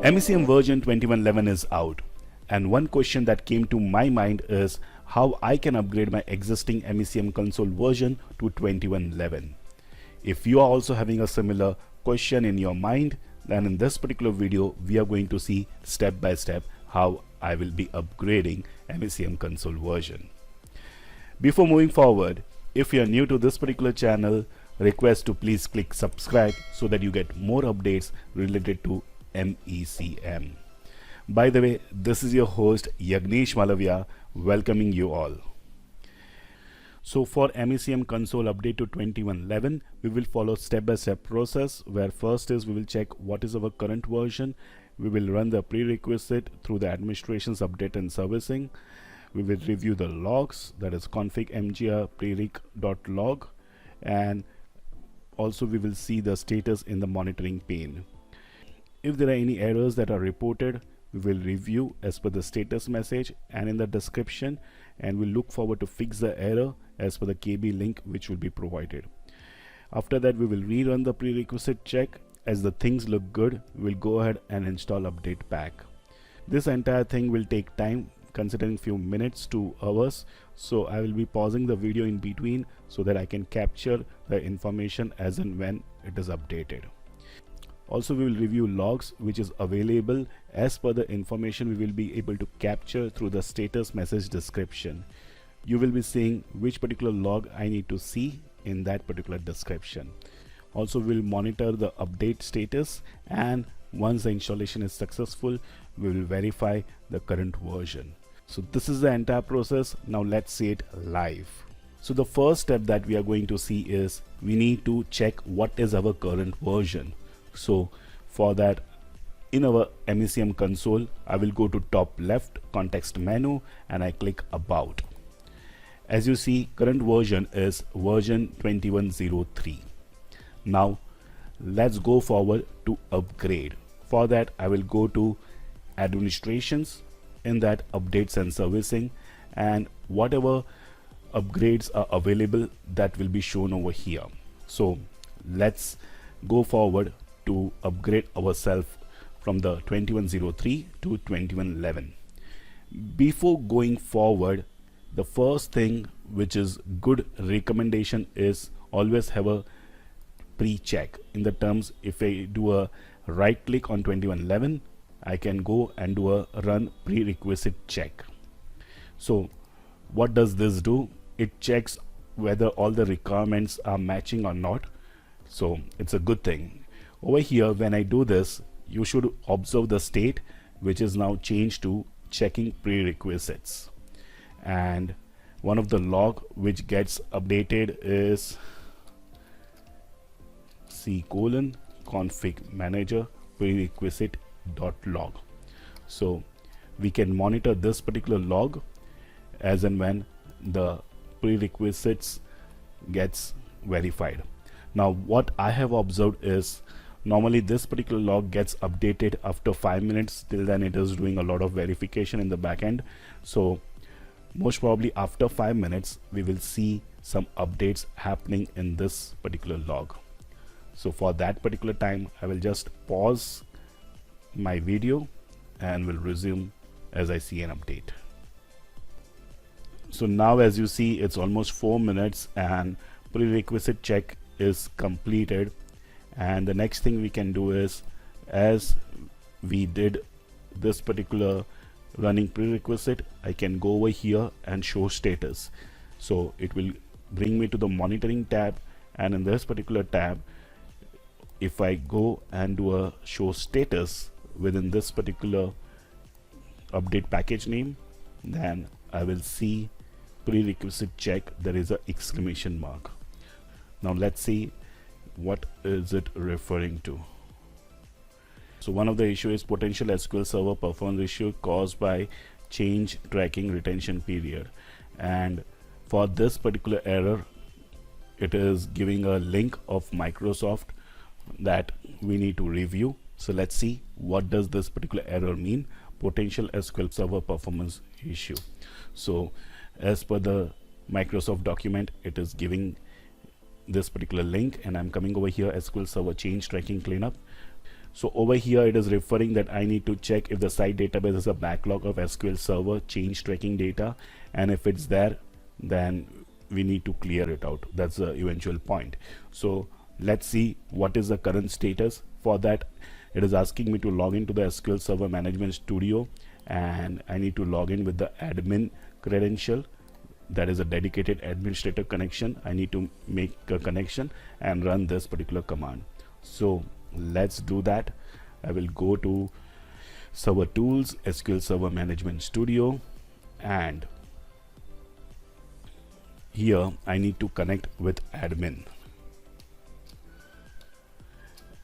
Mecm version 2111 is out, and one question that came to my mind is how I can upgrade my existing Mecm console version to 2111. If you are also having a similar question in your mind, then in this particular video we are going to see step by step how I will be upgrading Mecm console version. Before moving forward, if you are new to this particular channel, request to please click subscribe so that you get more updates related to Mecm. By the way, this is your host Yagnesh Malavia welcoming you all. So for Mecm console update to 2111, we will follow step-by-step process where first is we will check what is our current version. We will run the prerequisite through the administration's update and servicing. We will review the logs, that is ConfigMgrPrereq.log, and also we will see the status in the monitoring pane. If there are any errors that are reported, we will review as per the status message and in the description, and we'll look forward to fix the error as per the KB link which will be provided. After that, we will rerun the prerequisite check. As the things look good, we'll go ahead and install update pack. This entire thing will take time, considering few minutes to hours, so I will be pausing the video in between so that I can capture the information as and when it is updated. Also, we will review logs which is available as per the information we will be able to capture through the status message description. You will be seeing which particular log I need to see in that particular description. Also, we will monitor the update status, and once the installation is successful, we will verify the current version. So this is the entire process. Now let's see it live. So the first step that we are going to see is we need to check what is our current version. So for that, in our Mecm console, I will go to top left context menu and I click about. As you see, current version is version 2103. Now let's go forward to upgrade. For that, I will go to administrations, in that updates and servicing, and whatever upgrades are available that will be shown over here. So let's go forward to upgrade ourselves from the 2103 to 2111. Before going forward, the first thing which is good recommendation is always have a pre-check. In the terms, if I do a right click on 2111, I can go and do a run prerequisite check. So what does this do? It checks whether all the requirements are matching or not. So it's a good thing. Over here, when I do this, you should observe the state which is now changed to checking prerequisites, and one of the log which gets updated is ConfigMgrPrereq.log. So we can monitor this particular log as and when the prerequisites gets verified. Now what I have observed is normally this particular log gets updated after 5 minutes. Till then it is doing a lot of verification in the backend. So most probably after 5 minutes we will see some updates happening in this particular log. So for that particular time, I will just pause my video and will resume as I see an update. So now as you see, it's almost 4 minutes and prerequisite check is completed. And the next thing we can do is, as we did this particular running prerequisite, I can go over here and show status. So it will bring me to the monitoring tab, and in this particular tab, if I go and do a show status within this particular update package name, then I will see prerequisite check, there is a exclamation mark. Now let's see what is it referring to. So one of the issue is potential SQL Server performance issue caused by change tracking retention period, and for this particular error it is giving a link of Microsoft that we need to review. So let's see what does this particular error mean, potential SQL Server performance issue. So as per the Microsoft document, it is giving this particular link, and I'm coming over here, SQL Server change tracking cleanup. So over here it is referring that I need to check if the site database is a backlog of SQL Server change tracking data, and if it's there, then we need to clear it out. That's the eventual point. So let's see what is the current status. For that, it is asking me to log into the SQL Server Management Studio, and I need to log in with the admin credential. That is a dedicated administrator connection. I need to make a connection and run this particular command. So let's do that. I will go to Server Tools, SQL Server Management Studio, and here I need to connect with admin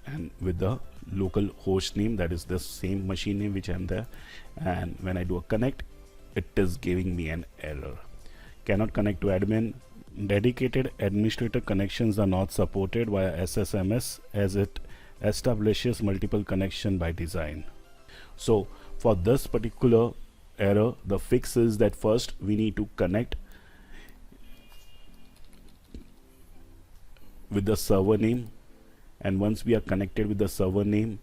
and with the local host name, that is the same machine name which I'm there. And when I do a connect, it is giving me an error. Cannot connect to admin. Dedicated administrator connections are not supported via SSMS as it establishes multiple connection by design. So for this particular error, the fix is that first we need to connect with the server name, and once we are connected with the server name,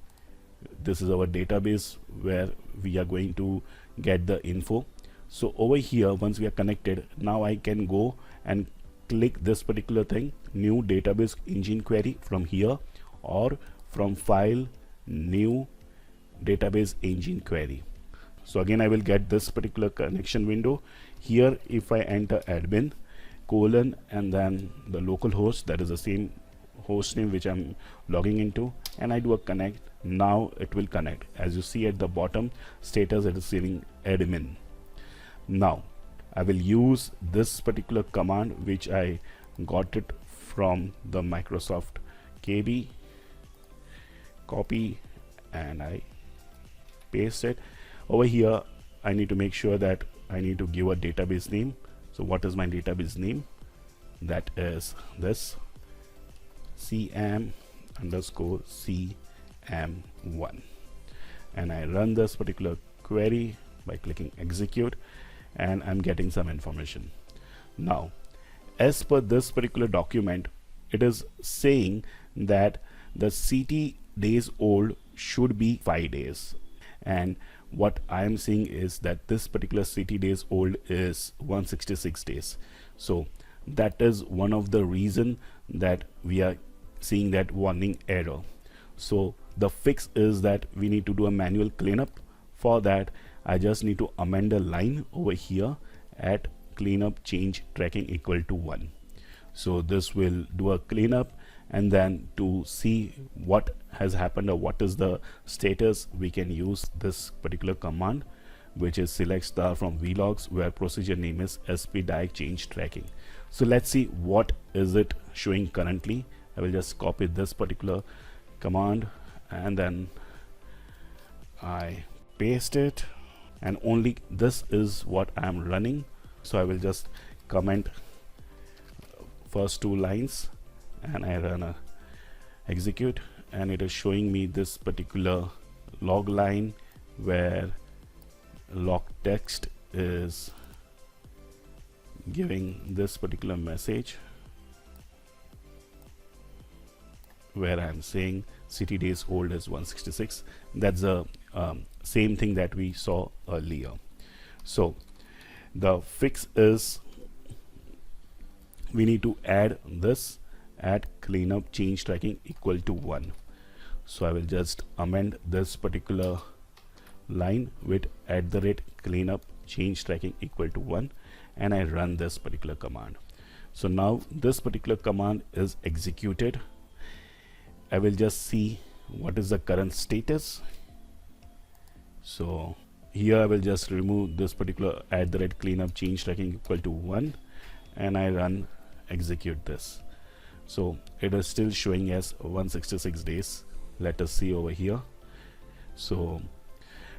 this is our database where we are going to get the info. So over here, once we are connected, now I can go and click this particular thing, new database engine query from here, or from file, new database engine query. So again, I will get this particular connection window. Here, if I enter admin colon and then the local host, that is the same host name which I'm logging into, and I do a connect, now it will connect. As you see at the bottom status, it is saying admin. Now I will use this particular command which I got it from the Microsoft KB, copy, and I paste it over here. I need to make sure that I need to give a database name. So what is my database name? That is this cm underscore cm1, and I run this particular query by clicking execute, and I'm getting some information. Now as per this particular document, it is saying that the CT days old should be 5 days, and what I am seeing is that this particular CT days old is 166 days. So that is one of the reason that we are seeing that warning error. So the fix is that we need to do a manual cleanup. For that, I just need to amend a line over here at cleanup change tracking equal to 1. So this will do a cleanup, and then to see what has happened or what is the status, we can use this particular command, which is select star from vlogs, where procedure name is spdiag change tracking. So let's see what is it showing currently. I will just copy this particular command and then I paste it, and only this is what I am running. So I will just comment first 2 lines and I run a execute, and it is showing me this particular log line where log text is giving this particular message where I'm saying CT days old is 166. That's the same thing that we saw earlier. So the fix is we need to add this at cleanup change tracking equal to 1. So I will just amend this particular line with @cleanup change tracking equal to 1, and I run this particular command. So now this particular command is executed. I will just see what is the current status. So here I will just remove this particular @cleanup change tracking equal to 1, and I run execute this. So it is still showing as 166 days. Let us see over here. So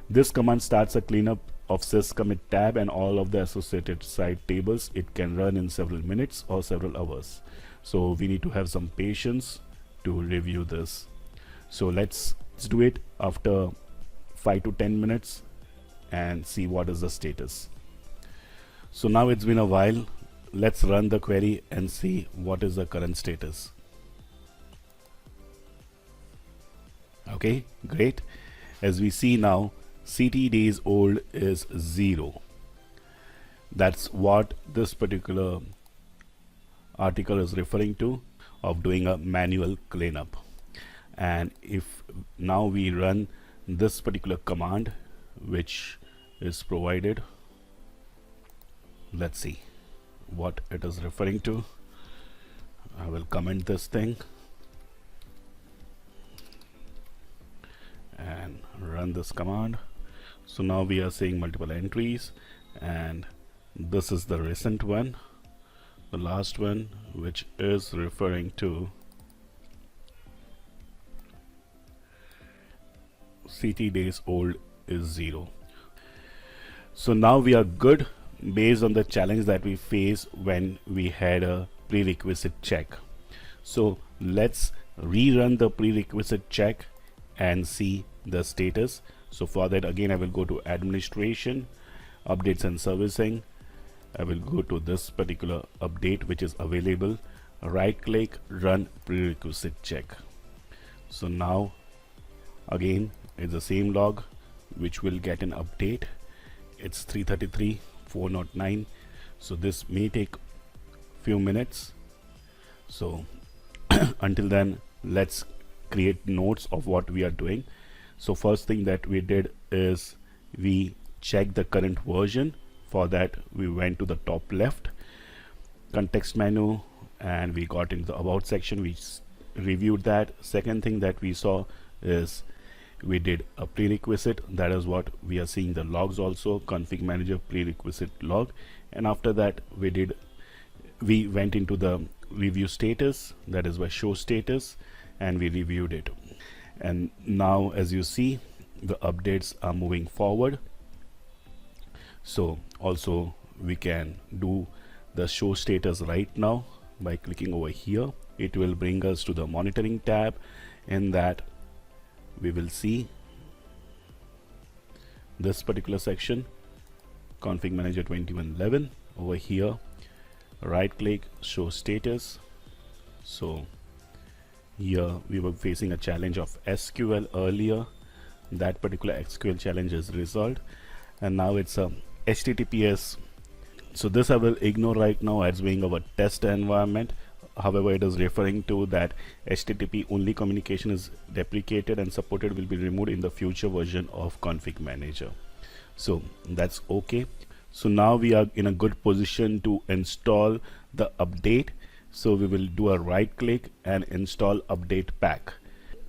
this command starts a cleanup of syscommit tab and all of the associated site tables. It can run in several minutes or several hours. So we need to have some patience to review this. So let's do it after 5 to 10 minutes and see what is the status. So now it's been a while. Let's run the query and see what is the current status. Okay. Okay, great. As we see now, CT days old is 0. That's what this particular article is referring to, of doing a manual cleanup. And if now we run this particular command which is provided, let's see what it is referring to. I will comment this thing and run this command. So now we are seeing multiple entries, and this is the recent one, the last one, which is referring to CT days old is 0. So now we are good based on the challenge that we faced when we had a prerequisite check. So let's rerun the prerequisite check and see the status. So for that, again, I will go to administration, updates and servicing. I will go to this particular update which is available, right click, run prerequisite check. So now again it's the same log which will get an update. It's 333.409. so this may take few minutes. So until then, let's create notes of what we are doing. So first thing that we did is we checked the current version. For that, we went to the top left context menu and we got into the about section. We reviewed that. Second thing that we saw is we did a prerequisite. That is what we are seeing the logs also, ConfigMgrPrereq.log. And after that, we went into the review status, that is by show status, and we reviewed it. And now as you see, the updates are moving forward. So also we can do the show status right now by clicking over here. It will bring us to the monitoring tab. In that we will see this particular section, config manager 2111. Over here, right click, show status. So here we were facing a challenge of SQL earlier. That particular SQL challenge is resolved, and now it's a HTTPS. So this I will ignore right now as being our test environment. However, it is referring to that HTTP only communication is deprecated and supported will be removed in the future version of config manager. So that's okay. So now we are in a good position to install the update. So we will do a right click and install update pack,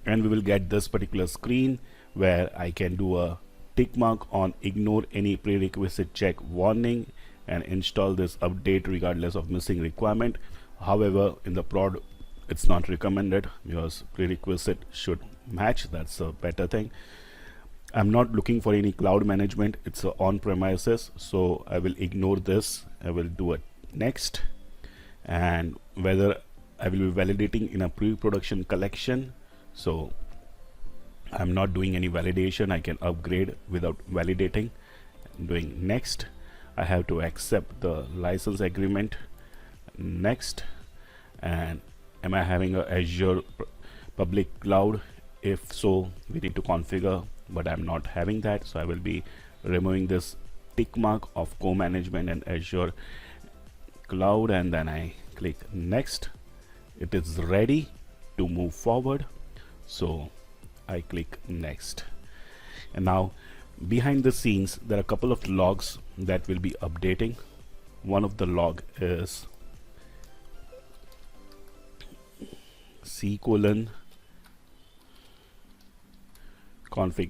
and we will get this particular screen where I can do a tick mark on ignore any prerequisite check warning and install this update regardless of missing requirement. However, in the prod it's not recommended because prerequisite should match. That's a better thing. I'm not looking for any cloud management, it's on premises, so I will ignore this. I will do it next, and whether I will be validating in a pre-production collection. So I'm not doing any validation. I can upgrade without validating. Doing next. I have to accept the license agreement. Next. And am I having a Azure public cloud? If so, we need to configure, but I'm not having that, so I will be removing this tick mark of co-management and Azure cloud, and then I click next. It is ready to move forward, so I click next. And now behind the scenes there are a couple of logs that will be updating. One of the log is C:config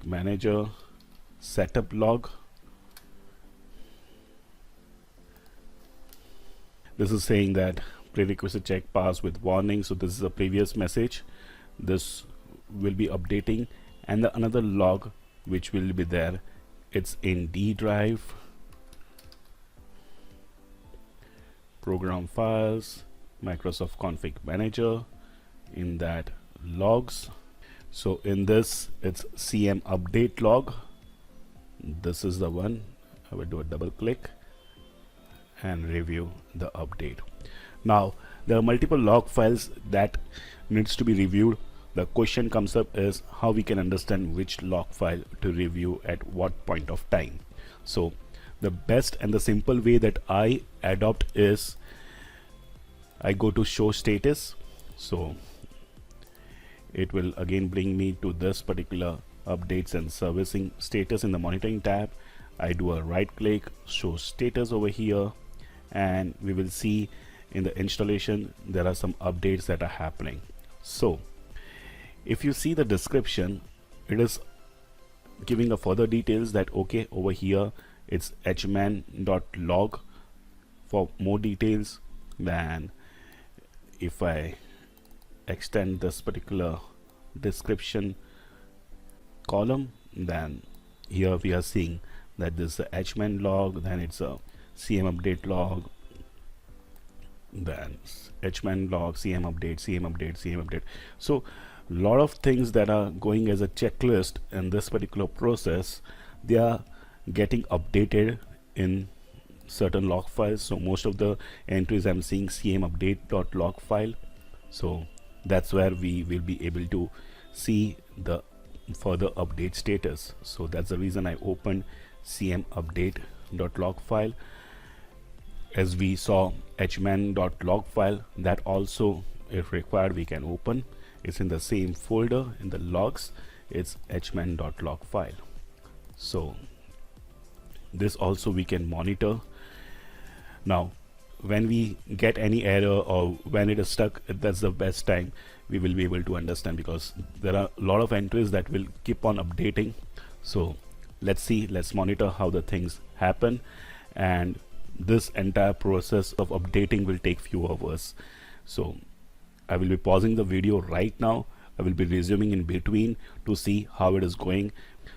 manager setup log. This is saying that prerequisite check passed with warning. So this is a previous message. This will be updating, and another log which will be there, it's in D drive, program files, Microsoft config manager, in that logs. So in this it's CM update log. This is the one. I will do a double click and review the update. Now there are multiple log files that needs to be reviewed. the question comes up is how we can understand which log file to review at what point of time. So the best and the simple way that I adopt is I go to show status. So it will again bring me to this particular updates and servicing status in the monitoring tab. I do a right click, show status over here, and we will see in the installation there are some updates that are happening. So if you see the description, it is giving a further details that okay, over here it's hman.log for more details. Then if I extend this particular description column, then here we are seeing that this is the hman log, then it's a cm update log, then hman log, cm update, cm update, cm update. So lot of things that are going as a checklist in this particular process, they are getting updated in certain log files. So most of the entries I'm seeing cm update.log file. So that's where we will be able to see the further update status. So that's the reason I opened cm update.log file. As we saw hman.log file, that also if required we can open. It's in the same folder in the logs, it's hman.log file. So this also we can monitor. Now when we get any error or when it is stuck, that's the best time we will be able to understand, because there are a lot of entries that will keep on updating. So let's monitor how the things happen, and this entire process of updating will take few hours. So I will be pausing the video right now. I will be resuming in between to see how it is going.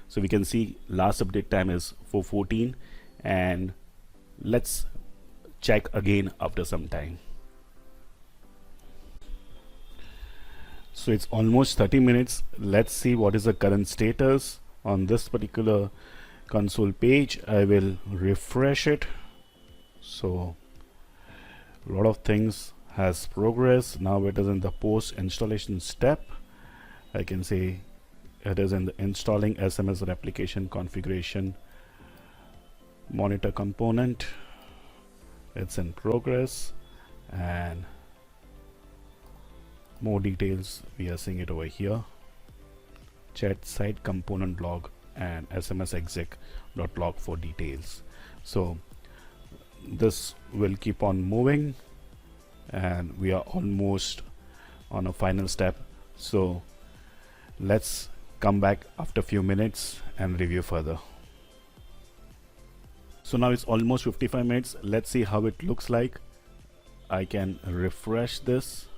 So we can see last update time is 4:14, and let's check again after some time. So it's almost 30 minutes. Let's see what is the current status on this particular console page. I will refresh it. So a lot of things has progressed. Now it is in the post installation step. I can say it is in the installing SMS replication configuration monitor component. It's in progress, and more details we are seeing it over here. Chat side component log and SMS exec.log for details. So this will keep on moving, and we are almost on a final step. So let's come back after a few minutes and review further. So now it's almost 55 minutes. Let's see how it looks like. I can refresh this,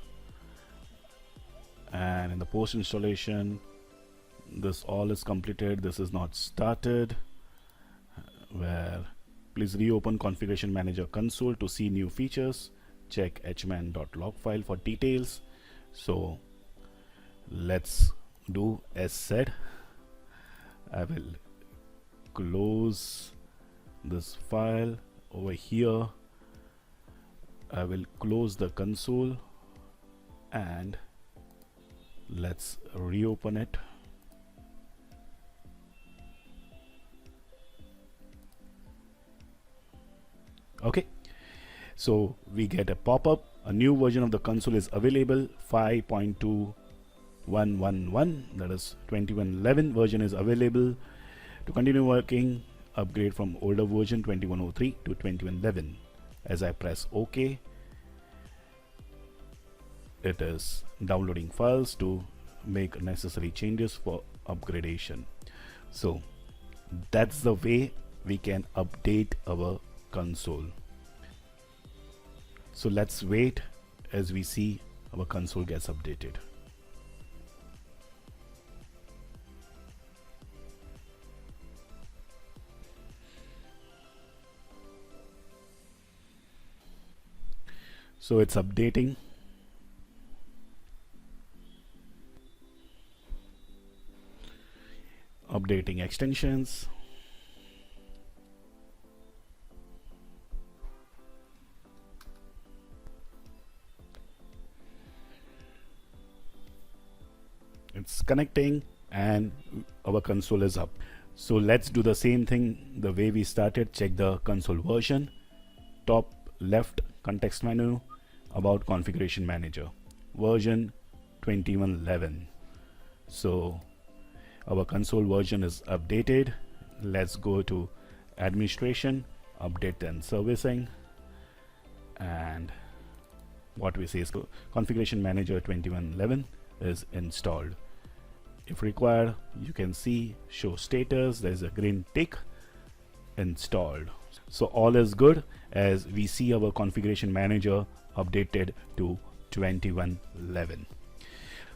and in the post installation this all is completed. This is not started, where please reopen configuration manager console to see new features. Check hman.log file for details. So let's do as said. I will close this file over here. I will close the console and let's reopen it. Okay, so we get a pop-up. A new version of the console is available. 5.2111, that is 2111 version is available. To continue working, upgrade from older version 2103 to 2111. As I press OK, it is downloading files to make necessary changes for upgradation. So that's the way we can update our console. So let's wait as we see our console gets updated. So it's updating. Updating extensions. it's connecting and our console is up. So let's do the same thing the way we started. Check the console version, top left context menu, about configuration manager, version 2111. So our console version is updated. Let's go to administration, update and servicing, and what we say is configuration manager 2111 is installed. If required, you can see show status, there's a green tick, installed. So all is good as we see our configuration manager updated to 2111.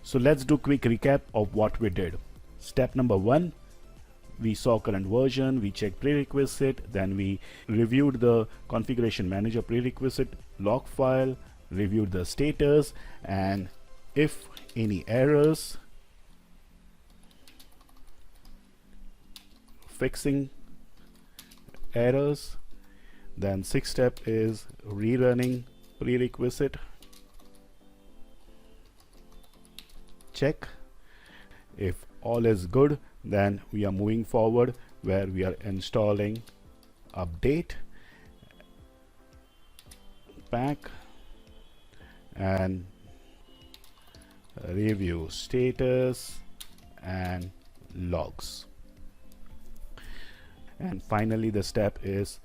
So let's do quick recap of what we did. Step number 1, we saw current version, we checked prerequisite, then we reviewed the configuration manager prerequisite log file, reviewed the status, and if any errors, fixing errors. Then 6th step is rerunning prerequisite, check. If all is good, then we are moving forward where we are installing update pack and review status and logs. And finally the step is,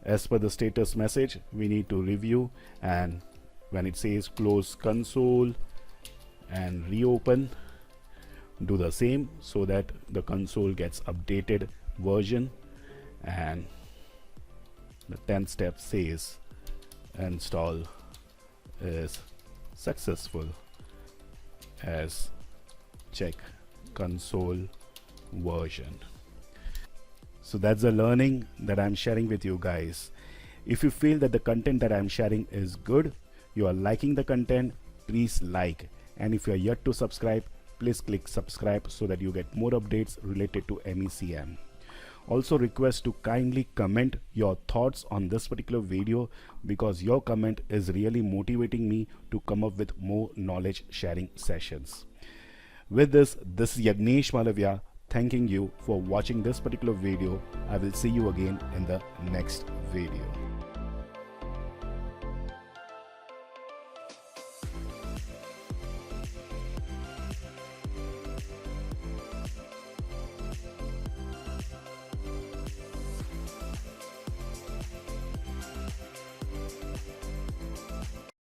as per the status message, we need to review, and when it says close console and reopen, do the same so that the console gets updated version. And the 10th step says install is successful as check console version. So that's the learning that I'm sharing with you guys. If you feel that the content that I'm sharing is good, you are liking the content, please like. And if you are yet to subscribe, please click subscribe so that you get more updates related to Mecm. Also request to kindly comment your thoughts on this particular video, because your comment is really motivating me to come up with more knowledge sharing sessions. With this is Yagnesh Malavya thanking you for watching this particular video. I will see you again in the next video.